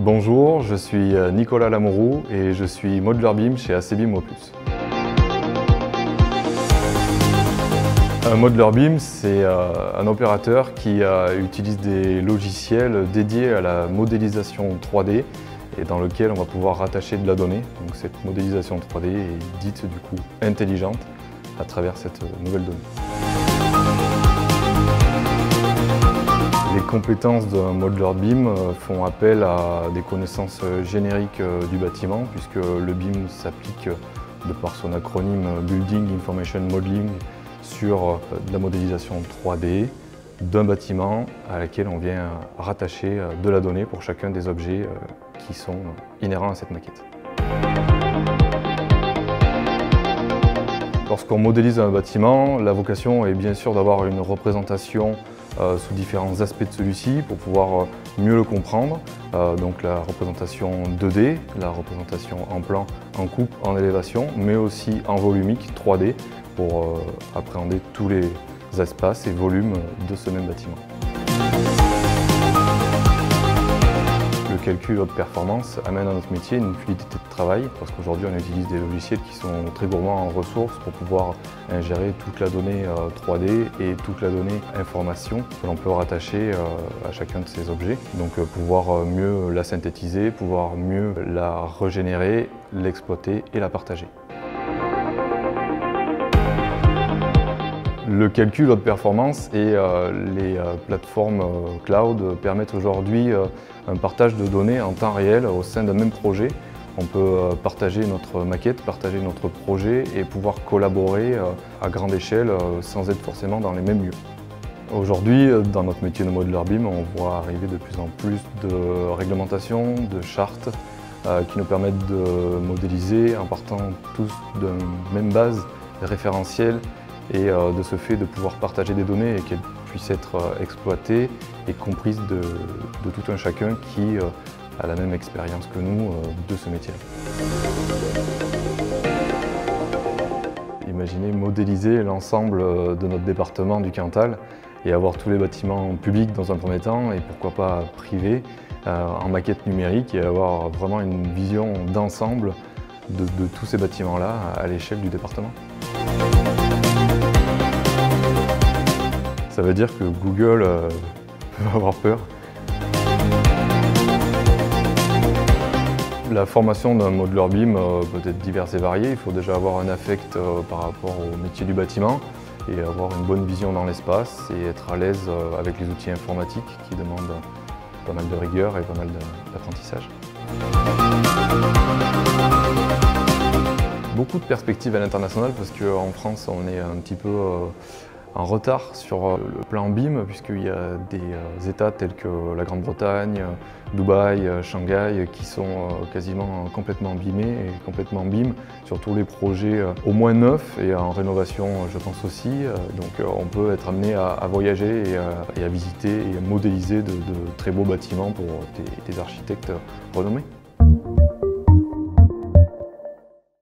Bonjour, je suis Nicolas Lamourou et je suis Modeler BIM chez ACBIM Opus. Un Modeler BIM, c'est un opérateur qui utilise des logiciels dédiés à la modélisation 3D et dans lequel on va pouvoir rattacher de la donnée. Donc cette modélisation 3D est dite du coup intelligente à travers cette nouvelle donnée. Les compétences d'un modeler BIM font appel à des connaissances génériques du bâtiment puisque le BIM s'applique de par son acronyme Building Information Modeling sur de la modélisation 3D d'un bâtiment à laquelle on vient rattacher de la donnée pour chacun des objets qui sont inhérents à cette maquette. Lorsqu'on modélise un bâtiment, la vocation est bien sûr d'avoir une représentation sous différents aspects de celui-ci pour pouvoir mieux le comprendre. Donc la représentation 2D, la représentation en plan, en coupe, en élévation, mais aussi en volumique 3D pour appréhender tous les espaces et volumes de ce même bâtiment. Le calcul haute performance amène à notre métier une fluidité de travail parce qu'aujourd'hui on utilise des logiciels qui sont très gourmands en ressources pour pouvoir ingérer toute la donnée 3D et toute la donnée information que l'on peut rattacher à chacun de ces objets. Donc pouvoir mieux la synthétiser, pouvoir mieux la régénérer, l'exploiter et la partager. Le calcul haute performance et les plateformes cloud permettent aujourd'hui un partage de données en temps réel au sein d'un même projet. On peut partager notre maquette, partager notre projet et pouvoir collaborer à grande échelle sans être forcément dans les mêmes lieux. Aujourd'hui, dans notre métier de modeler BIM, on voit arriver de plus en plus de réglementations, de chartes qui nous permettent de modéliser en partant tous d'une même base référentielle et de ce fait de pouvoir partager des données et qu'elles puissent être exploitées et comprises de tout un chacun qui a la même expérience que nous de ce métier. Imaginez modéliser l'ensemble de notre département du Cantal et avoir tous les bâtiments publics dans un premier temps et pourquoi pas privés en maquette numérique et avoir vraiment une vision d'ensemble de tous ces bâtiments-là à l'échelle du département. Ça veut dire que Google peut avoir peur. La formation d'un modeler BIM peut être diverse et variée. Il faut déjà avoir un affect par rapport au métier du bâtiment et avoir une bonne vision dans l'espace et être à l'aise avec les outils informatiques qui demandent pas mal de rigueur et pas mal d'apprentissage. Beaucoup de perspectives à l'international parce qu'en France on est un petit peu en retard sur le plan BIM puisqu'il y a des États tels que la Grande-Bretagne, Dubaï, Shanghai qui sont quasiment complètement BIMés et complètement BIM sur tous les projets au moins neufs et en rénovation je pense aussi. Donc on peut être amené à voyager et à visiter et à modéliser de très beaux bâtiments pour des architectes renommés.